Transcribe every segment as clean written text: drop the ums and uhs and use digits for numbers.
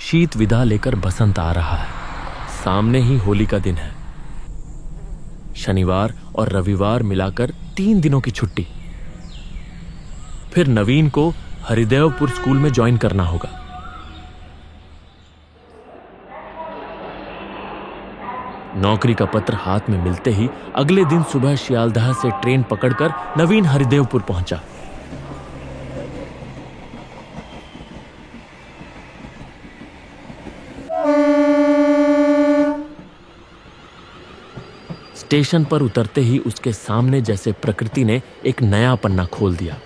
शीत विदा लेकर बसंत आ रहा है। सामने ही होली का दिन है। शनिवार और रविवार मिलाकर 3 दिनों की छुट्टी। फिर नवीन को हरिदेवपुर स्कूल में ज्वाइन करना होगा। नौकरी का पत्र हाथ में मिलते ही अगले दिन सुबह शियालदह से ट्रेन पकड़कर नवीन हरिदेवपुर पहुंचा। स्टेशन पर उतरते ही उसके सामने जैसे प्रकृति ने एक नया पन्ना खोल दिया।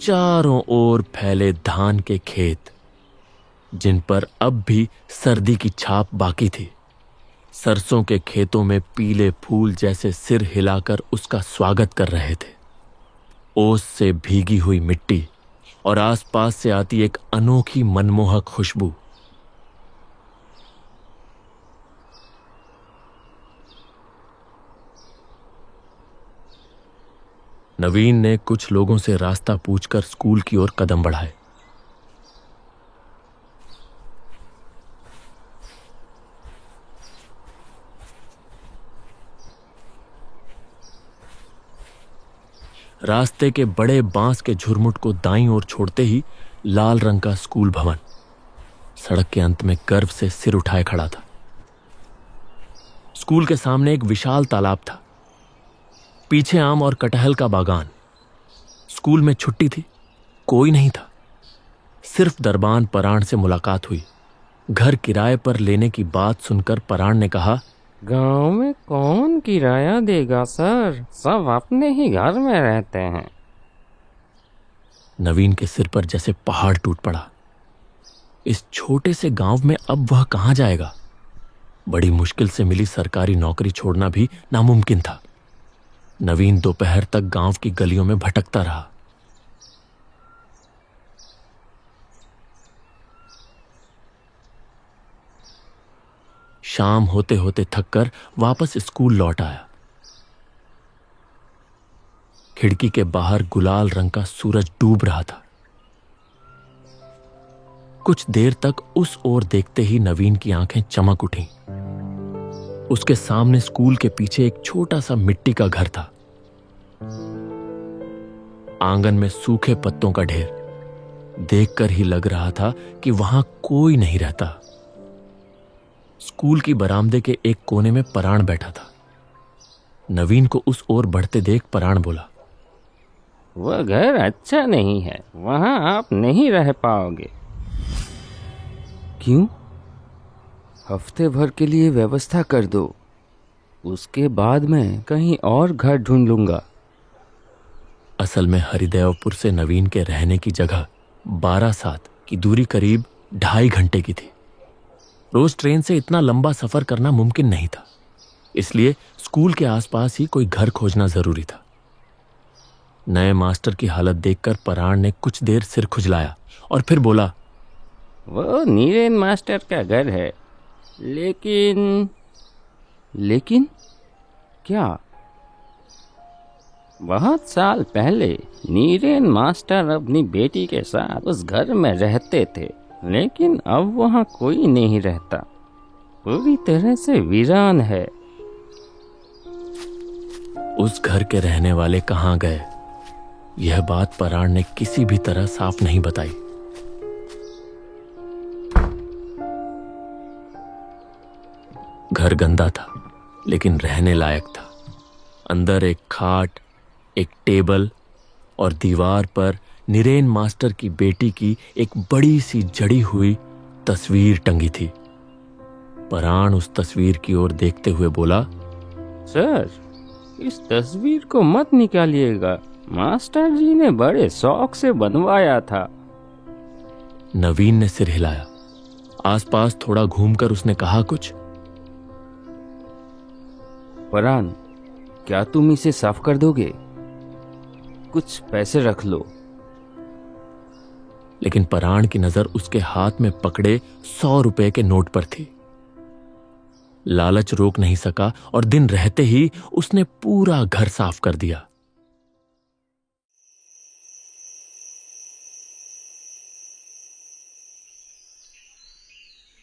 चारों ओर फैले धान के खेत, जिन पर अब भी सर्दी की छाप बाकी थी। सरसों के खेतों में पीले फूल जैसे सिर हिलाकर उसका स्वागत कर रहे थे। ओस से भीगी हुई मिट्टी और आसपास से आती एक अनोखी मनमोहक खुशबू। नवीन ने कुछ लोगों से रास्ता पूछकर स्कूल की ओर कदम बढ़ाए। रास्ते के बड़े बांस के झुरमुट को दाईं ओर छोड़ते ही लाल रंग का स्कूल भवन सड़क के अंत में गर्व से सिर उठाए खड़ा था। स्कूल के सामने एक विशाल तालाब था, पीछे आम और कटहल का बागान। स्कूल में छुट्टी थी, कोई नहीं था। सिर्फ दरबान पराण से मुलाकात हुई। घर किराए पर लेने की बात सुनकर पराण ने कहा, गांव में कौन किराया देगा सर, सब अपने ही घर में रहते हैं। नवीन के सिर पर जैसे पहाड़ टूट पड़ा। इस छोटे से गांव में अब वह कहां जाएगा? बड़ी मुश्किल से मिली सरकारी नौकरी छोड़ना भी नामुमकिन था। नवीन दोपहर तक गांव की गलियों में भटकता रहा। शाम होते होते थककर वापस स्कूल लौट आया। खिड़की के बाहर गुलाल रंग का सूरज डूब रहा था। कुछ देर तक उस ओर देखते ही नवीन की आंखें चमक उठीं। उसके सामने स्कूल के पीछे एक छोटा सा मिट्टी का घर था। आंगन में सूखे पत्तों का ढेर। देखकर ही लग रहा था कि वहां कोई नहीं रहता। स्कूल की बरामदे के एक कोने में पराण बैठा था। नवीन को उस ओर बढ़ते देख पराण बोला, वह घर अच्छा नहीं है, वहां आप नहीं रह पाओगे। क्यों? हफ्ते भर के लिए व्यवस्था कर दो, उसके बाद मैं कहीं और घर ढूंढ लूंगा। असल में हरिदेवपुर से नवीन के रहने की जगह 12 की दूरी करीब 2.5 घंटे की थी। रोज ट्रेन से इतना लंबा सफर करना मुमकिन नहीं था, इसलिए स्कूल के आसपास ही कोई घर खोजना जरूरी था। नए मास्टर की हालत देखकर पराण ने कुछ देर सिर खुजलाया और फिर बोला, वो नीरेन मास्टर का घर है, लेकिन क्या? बहुत साल पहले नीरेन मास्टर अपनी बेटी के साथ उस घर में रहते थे, लेकिन अब वहाँ कोई नहीं रहता, पूरी तरह से वीरान है। उस घर के रहने वाले कहाँ गए, यह बात पराण ने किसी भी तरह साफ नहीं बताई। घर गंदा था लेकिन रहने लायक था। अंदर एक खाट, एक टेबल और दीवार पर नीरेन मास्टर की बेटी की एक बड़ी सी जड़ी हुई तस्वीर टंगी थी। पराण उस तस्वीर की ओर देखते हुए बोला, सर, इस तस्वीर को मत निकालिएगा, मास्टर जी ने बड़े शौक से बनवाया था। नवीन ने सिर हिलाया। आसपास थोड़ा घूमकर उसने कहा, कुछ? परान, क्या तुम इसे साफ कर दोगे? कुछ पैसे रख लो। लेकिन पराण की नजर उसके हाथ में पकड़े 100 रुपए के नोट पर थी। लालच रोक नहीं सका और दिन रहते ही उसने पूरा घर साफ कर दिया।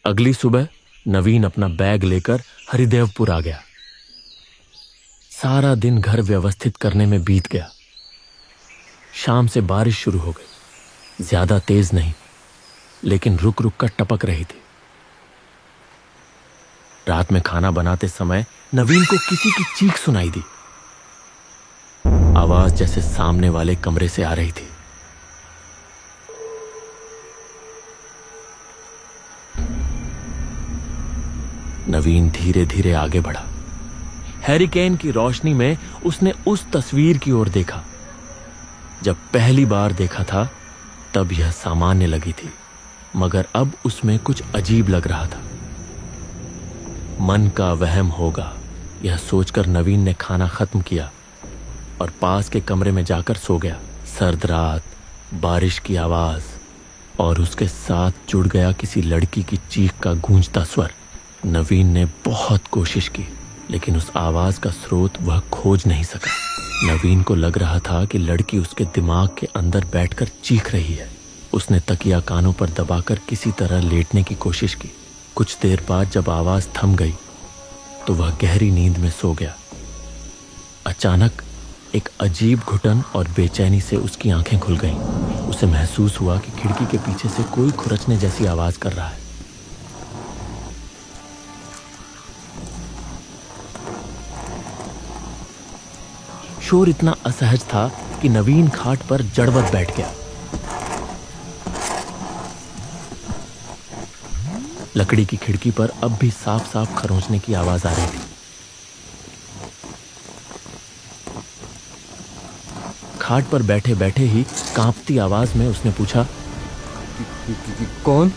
अगली सुबह नवीन अपना बैग लेकर हरिदेवपुर आ गया। सारा दिन घर व्यवस्थित करने में बीत गया। शाम से बारिश शुरू हो गई। ज्यादा तेज नहीं, लेकिन रुक रुक कर टपक रही थी। रात में खाना बनाते समय नवीन को किसी की चीख सुनाई दी। आवाज जैसे सामने वाले कमरे से आ रही थी। नवीन धीरे धीरे आगे बढ़ा। हैरिकेन की रोशनी में उसने उस तस्वीर की ओर देखा। जब पहली बार देखा था तब यह सामान्य लगी थी, मगर अब उसमें कुछ अजीब लग रहा था। मन का वहम होगा, यह सोचकर नवीन ने खाना खत्म किया और पास के कमरे में जाकर सो गया। सर्द रात, बारिश की आवाज और उसके साथ जुड़ गया किसी लड़की की चीख का गूंजता स्वर। नवीन ने बहुत कोशिश की, लेकिन उस आवाज का स्रोत वह खोज नहीं सका। नवीन को लग रहा था कि लड़की उसके दिमाग के अंदर बैठकर चीख रही है। उसने तकिया कानों पर दबाकर किसी तरह लेटने की कोशिश की। कुछ देर बाद जब आवाज थम गई तो वह गहरी नींद में सो गया। अचानक एक अजीब घुटन और बेचैनी से उसकी आंखें खुल गईं। उसे महसूस हुआ कि खिड़की के पीछे से कोई खुरचने जैसी आवाज कर रहा है। शोर इतना असहज था कि नवीन खाट पर जड़वत बैठ गया। लकड़ी की खिड़की पर अब भी साफ साफ खरोंचने की आवाज आ रही थी। खाट पर बैठे बैठे ही कांपती आवाज में उसने पूछा, कौन?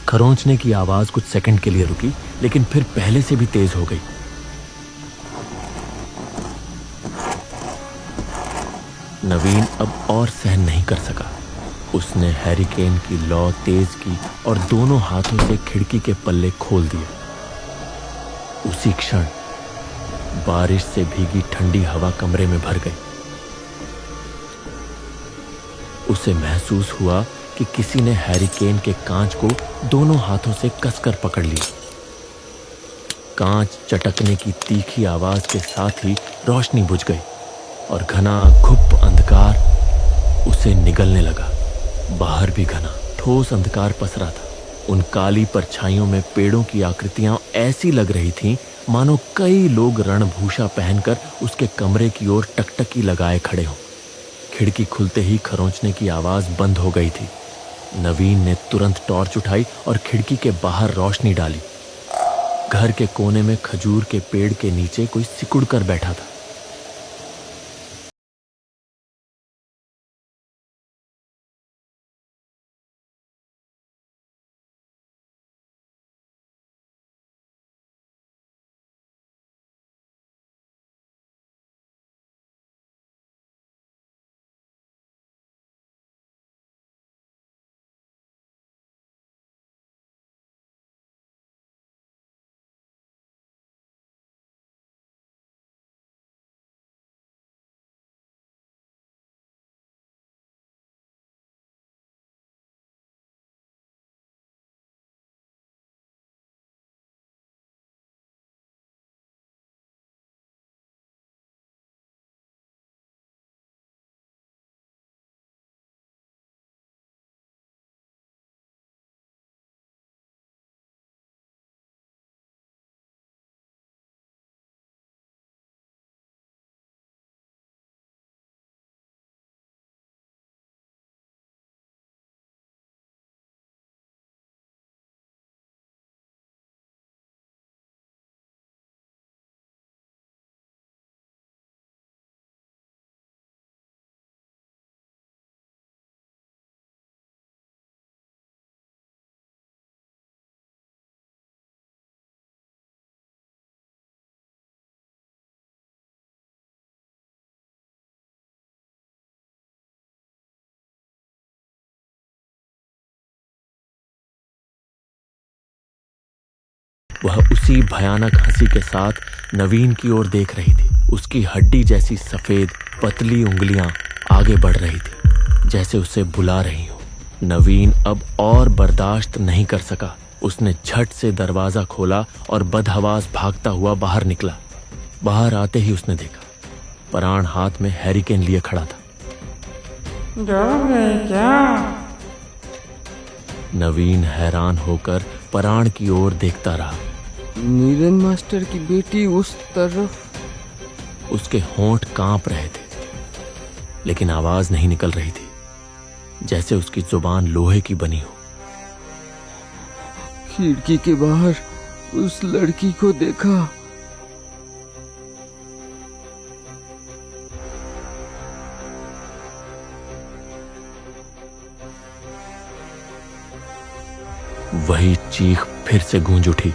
खरोंचने की आवाज कुछ सेकंड के लिए रुकी, लेकिन फिर पहले से भी तेज हो गई। नवीन अब और सहन नहीं कर सका। उसने हैरिकेन की लौ तेज की और दोनों हाथों से खिड़की के पल्ले खोल दिए। उसी क्षण बारिश से भीगी ठंडी हवा कमरे में भर गई। उसे महसूस हुआ कि किसी ने हैरिकेन के कांच को दोनों हाथों से कसकर पकड़ लिया। कांच चटकने की तीखी आवाज के साथ ही रोशनी बुझ गई और घना घुप अंधकार उसे निगलने लगा। बाहर भी घना ठोस अंधकार पसरा था। उन काली परछाइयों में पेड़ों की आकृतियां ऐसी लग रही थीं मानो कई लोग रणभूषा पहनकर उसके कमरे की ओर टकटकी लगाए खड़े हों। खिड़की खुलते ही खरोंचने की आवाज बंद हो गई थी। नवीन ने तुरंत टॉर्च उठाई और खिड़की के बाहर रोशनी डाली। घर के कोने में खजूर के पेड़ के नीचे कोई सिकुड़ कर बैठा था। वह उसी भयानक हंसी के साथ नवीन की ओर देख रही थी। उसकी हड्डी जैसी सफेद पतली उंगलियां आगे बढ़ रही थी, जैसे उसे बुला रही हो। नवीन अब और बर्दाश्त नहीं कर सका। उसने झट से दरवाजा खोला और बदहवास भागता हुआ बाहर निकला। बाहर आते ही उसने देखा पराण हाथ में हैरिकेन लिए खड़ा था। क्या? नवीन हैरान होकर पराण की ओर देखता रहा। नीरेन मास्टर की बेटी उस तरफ। उसके होंठ कांप रहे थे, लेकिन आवाज नहीं निकल रही थी, जैसे उसकी जुबान लोहे की बनी हो। खिड़की के बाहर उस लड़की को देखा। वही चीख फिर से गूंज उठी,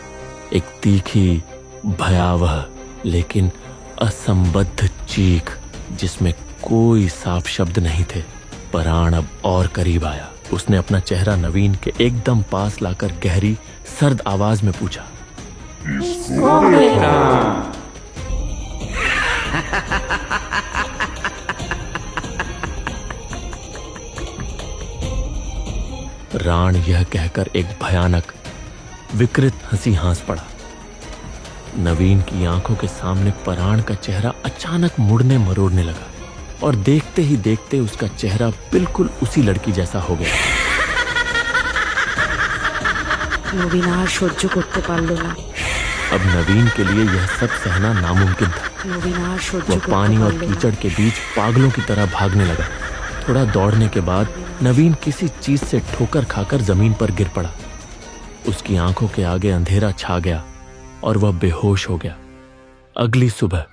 एक तीखी, भयावह लेकिन असंबद्ध चीख जिसमें कोई साफ शब्द नहीं थे। पराण अब और करीब आया। उसने अपना चेहरा नवीन के एकदम पास लाकर गहरी सर्द आवाज में पूछा, राण यह कहकर एक भयानक विकृत हंसी हंस पड़ा। नवीन की आंखों के सामने पराण का चेहरा अचानक मुड़ने मरोड़ने लगा और देखते ही देखते उसका चेहरा बिल्कुल उसी लड़की जैसा हो गया। নবীন আর সহ্য করতে পারল না। अब नवीन के लिए यह सब सहना नामुमकिन था। নবীন আর সহ্য वह করতে पानी और পারল না। कीचड़ के बीच पागलों की तरह भागने लगा। थोड़ा दौड़ने के बाद नवीन किसी चीज से ठोकर खाकर जमीन पर गिर पड़ा। उसकी आंखों के आगे अंधेरा छा गया और वह बेहोश हो गया। अगली सुबह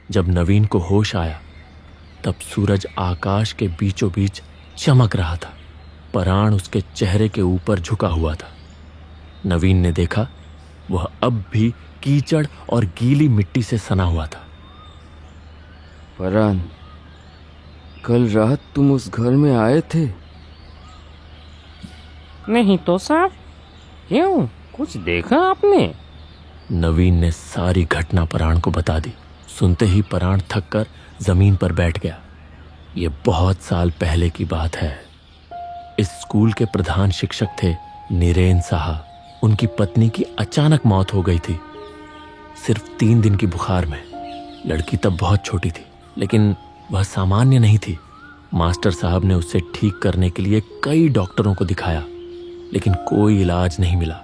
जब नवीन को होश आया, तब सूरज आकाश के बीचों बीच चमक रहा था। पराण उसके चेहरे के ऊपर झुका हुआ था। नवीन ने देखा वह अब भी कीचड़ और गीली मिट्टी से सना हुआ था। परान, कल रात तुम उस घर में आए थे? नहीं तो साहब। क्यों, कुछ देखा आपने? नवीन ने सारी घटना पराण को बता दी। सुनते ही पराण थककर जमीन पर बैठ गया। ये बहुत साल पहले की बात है। इस स्कूल के प्रधान शिक्षक थे नीरेन साहा। उनकी पत्नी की अचानक मौत हो गई थी, सिर्फ 3 दिन की बुखार में। लड़की तब बहुत छोटी थी, लेकिन वह सामान्य नहीं थी। मास्टर साहब ने उसे ठीक करने के लिए कई डॉक्टरों को दिखाया, लेकिन कोई इलाज नहीं मिला।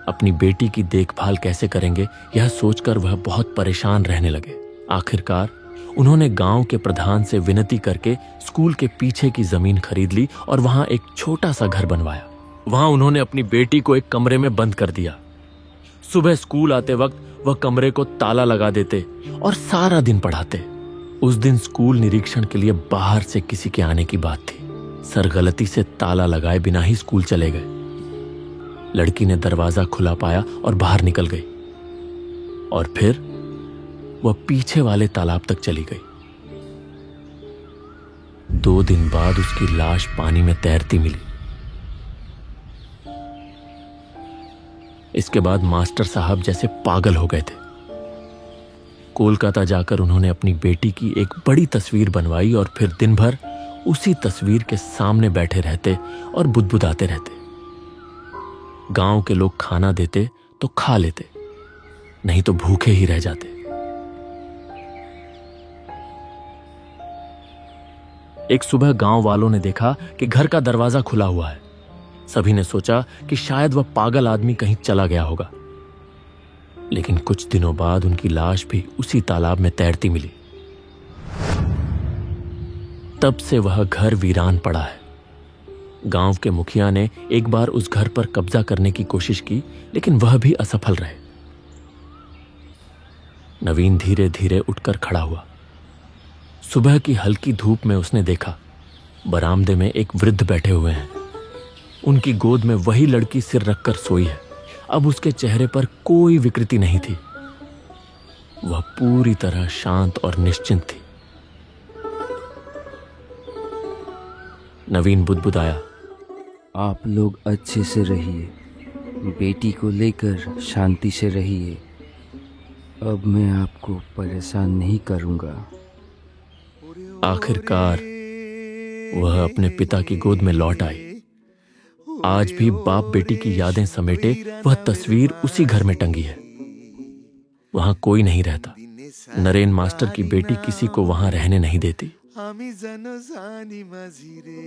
अपनी बेटी की देखभाल कैसे करेंगे, यह सोचकर वह बहुत परेशान रहने लगे। आखिरकार उन्होंने गांव के प्रधान से विनती करके स्कूल के पीछे की जमीन खरीद ली और वहां एक छोटा सा घर बनवाया। वहां उन्होंने अपनी बेटी को एक कमरे में बंद कर दिया। सुबह स्कूल आते वक्त वह कमरे को ताला लगा देते और सारा दिन पढ़ाते। उस दिन स्कूल निरीक्षण के लिए बाहर से किसी के आने की बात थी। सरगलती से ताला लगाए बिना ही स्कूल चले गए। लड़की ने दरवाजा खुला पाया और बाहर निकल गई, और फिर वह पीछे वाले तालाब तक चली गई। 2 दिन बाद उसकी लाश पानी में तैरती मिली। इसके बाद मास्टर साहब जैसे पागल हो गए थे। कोलकाता जाकर उन्होंने अपनी बेटी की एक बड़ी तस्वीर बनवाई और फिर दिन भर उसी तस्वीर के सामने बैठे रहते और बुदबुदाते रहते। गांव के लोग खाना देते तो खा लेते, नहीं तो भूखे ही रह जाते। एक सुबह गांव वालों ने देखा कि घर का दरवाजा खुला हुआ है। सभी ने सोचा कि शायद वह पागल आदमी कहीं चला गया होगा, लेकिन कुछ दिनों बाद उनकी लाश भी उसी तालाब में तैरती मिली। तब से वह घर वीरान पड़ा है। गांव के मुखिया ने एक बार उस घर पर कब्जा करने की कोशिश की, लेकिन वह भी असफल रहे। नवीन धीरे धीरे उठकर खड़ा हुआ। सुबह की हल्की धूप में उसने देखा बरामदे में एक वृद्ध बैठे हुए हैं। उनकी गोद में वही लड़की सिर रखकर सोई है। अब उसके चेहरे पर कोई विकृति नहीं थी। वह पूरी तरह शांत और निश्चिंत थी। नवीन बुदबुदाया, आप लोग अच्छे से रहिए। बेटी को लेकर शांति से रहिए। अब मैं आपको परेशान नहीं करूँगा। आखिरकार वह अपने पिता की गोद में लौट आई। आज भी बाप बेटी की यादें समेटे वह तस्वीर उसी घर में टंगी है। वहां कोई नहीं रहता। नरेन मास्टर की बेटी किसी को वहां रहने नहीं देती। আমি যেন জানি মাঝিরে